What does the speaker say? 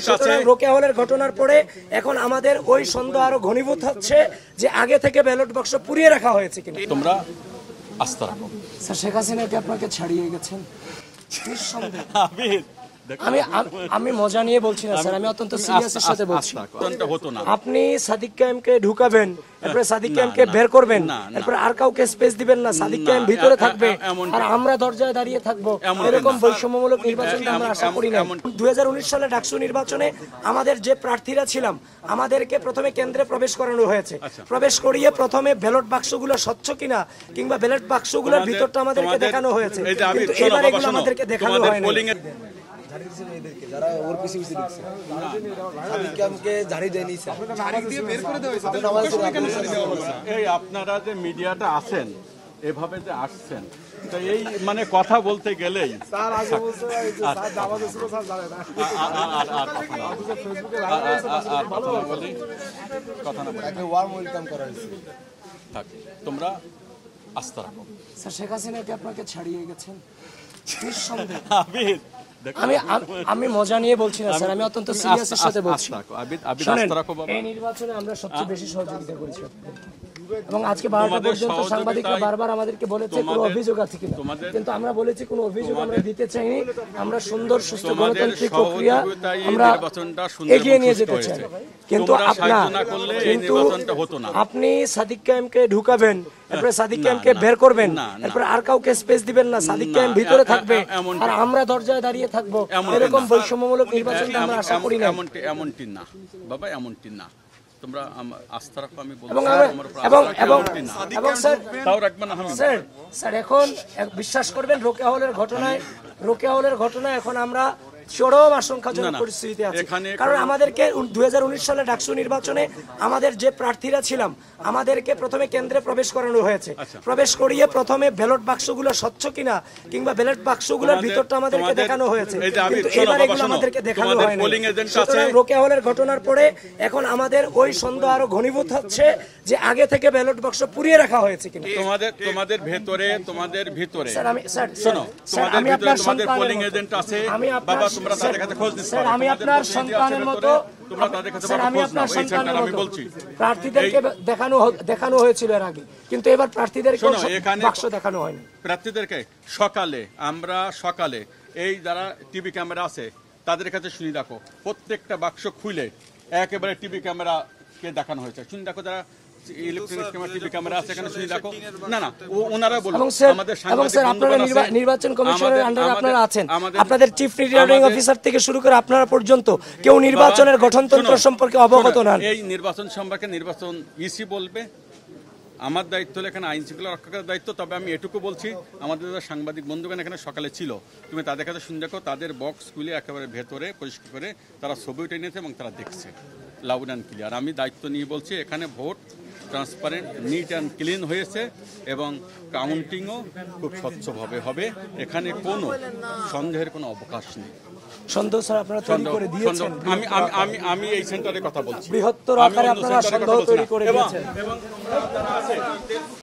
সুতরাং রোকেয়া হলের ঘটনার পরে এখন আমাদের ওই সন্দেহ আরো ঘনীভূত হচ্ছে যে আগে থেকে ব্যালট বাক্স পুড়িয়ে রাখা হয়েছে কিনা। তোমরা আস্থা রাখো। স্যার শেখ হাসিনা কি আপনাকে ছাড়িয়ে গেছেন? আমি মজা নিয়ে বলছি না স্যার, আমি অত্যন্ত সিরিয়াসের সাথে বলছি। আপনি সাদিক কায়েমকে ঢুকাবেন, এরপরে সাদিক কায়েমকে বের করবেন, এরপরে আর কাউকে স্পেস দিবেন না, সাদিক কায়েম ভিতরে থাকবে আর আমরা দরজায় দাঁড়িয়ে থাকবো। এরকম বৈষম্যমূলক নির্বাচন আমরা আশা করি না। 2019 সালে ডাকসু নির্বাচনে আমাদের যে প্রার্থীরা ছিলাম আমাদেরকে প্রথমে কেন্দ্রে প্রবেশ করানো হয়েছে। প্রবেশ করিয়ে প্রথমে ব্যালট বাক্সগুলো স্বচ্ছ কিনা কিংবা ব্যালট বাক্সগুলোর ভিতরটা আমাদেরকে দেখানো হয়েছে, কিন্তু এবার এগুলো আমাদেরকে দেখানো হয়নি। যারা ওর পিছে পিছে দিচ্ছে সাদিক কায়েমকে জারি দেয়নি স্যার, এই আপনারা যে মিডিয়াটা আছেন এভাবে যে আসছেন, তো এই মানে কথা বলতে গেলেই তোমরা আস্থা রাখো। স্যার শেখ হাসিনা কি আপনাকে ছাড়িয়ে গেছেন? আমি মজা নিয়ে বলছি না স্যার, আমি অত্যন্ত সিরিয়াসের সাথে বলছি। এই নির্বাচনে আমরা সবচেয়ে বেশি সহযোগিতা করেছি এবং আজকে 12টা পর্যন্ত সাংবাদিকরা বারবার আমাদেরকে বলেছে কোনো অভিযোগ আছে কিনা, কিন্তু আমরা বলেছি কোনো অভিযোগ আমরা দিতে চাইনি। আমরা সুস্থ গণতান্ত্রিক প্রক্রিয়া আমরা এগিয়ে নিয়ে যেতে চাই। কিন্তু আপনি সাদিক কায়েমকে ঢুকাবেন, এরপরে সাদিক কায়েমকে বের করবেন, এরপরে আর কাউকে স্পেস দিবেন না, সাদিক কায়েম ভিতরে থাকবে আর আমরা দরজায় দাঁড়িয়ে থাকবো। এরকম বৈষম্যমূলক নির্বাচন আমরা আশা করি না। এমনটি না বাবা, এমনটি না। তোমরা আস্থা রাখো। আমি বলছি স্যার এখন বিশ্বাস করবেন রোকেয়া হলের ঘটনায় এখন আমরা চরম আশঙ্কাজনক পরিস্থিতিতে আছে। কারণ আমাদেরকে 2019 সালে ডাকসু নির্বাচনে আমাদের যে প্রার্থীরা ছিলাম আমাদেরকে প্রথমে কেন্দ্রে প্রবেশ করানো হয়েছে। প্রবেশ করিয়ে প্রথমে ব্যালট বাক্সগুলো স্বচ্ছ কিনা কিংবা ব্যালট বাক্সগুলোর ভিতরটা আমাদেরকে দেখানো হয়েছে, কিন্তু এবার এগুলো আমাদেরকে দেখানো হয়নি। সুতরাং রোকেয়া হলের ঘটনার পরে এখন আমাদের ওই সন্দেহ আরো ঘনীভূত হচ্ছে যে আগে থেকে ব্যালট বাক্স পুড়িয়ে রাখা হয়েছে কিনা। তোমাদের ভিতরে স্যার আমি আপনার পোলিং এজেন্ট আছে বাবা, তোমরা তাদের কাছে খোঁজ নিতে পারো। আমি আপনার সন্তানের মতো প্রার্থীদেরকে দেখানো হয়েছিল এর আগে, কিন্তু এবার প্রার্থীদেরকে বাক্স দেখানো হয়নি। প্রার্থীদেরকে সকালে এই যারা টিভি ক্যামেরা আছে তাদের কাছে শুনি দেখো, প্রত্যেকটা বাক্স খুলে একেবারে টিভি ক্যামেরা কে দেখানো হয়েছে। শুনি দেখো যারা ইলেকট্রনিক ক্যামেরা টিভি ক্যামেরা আছে এখানে শুনি দেখো। না ওনারা বলুন আমাদের স্যার আপনারা নির্বাচন কমিশনের আন্ডারে আপনারা আছেন, আপনাদের চিফ রিটার্নিং অফিসার থেকে শুরু করে আপনারা পর্যন্ত কেউ নির্বাচনের গঠনতন্ত্র সম্পর্কে অবগত নন। এই নির্বাচন সম্পর্কে নির্বাচন ইসি বলবে, আমার দায়িত্ব হলো এখানে আইন শৃঙ্খলা রক্ষা করার দায়িত্ব। তবে আমি এটুকু বলছি, আমাদের যারা সাংবাদিক বন্ধুগণ এখানে সকালে ছিল, তুমি তাদের কাছে শুনে দেখো, তাদের বক্সগুলি একেবারে ভেতরে পরিষ্কার করে তারা ছবি উঠে নিয়েছে এবং তারা দেখছে লাউড অ্যান্ড ক্লিয়ার। আমি দায়িত্ব নিয়ে বলছি এখানে vote transparent, neat and clean হয়েছে এবং কাউন্টিংও খুব স্বচ্ছভাবে হবে। এখানে কোনো সন্দেহের কোনো অবকাশ নেই। সন্দেহ স্যার আপনারা তৈরি করে দিয়েছেন। আমি এই সেন্টারে কথা বলছি, বৃহত্তর আকারে আপনারা সন্দেহ তৈরি করে দিয়েছেন।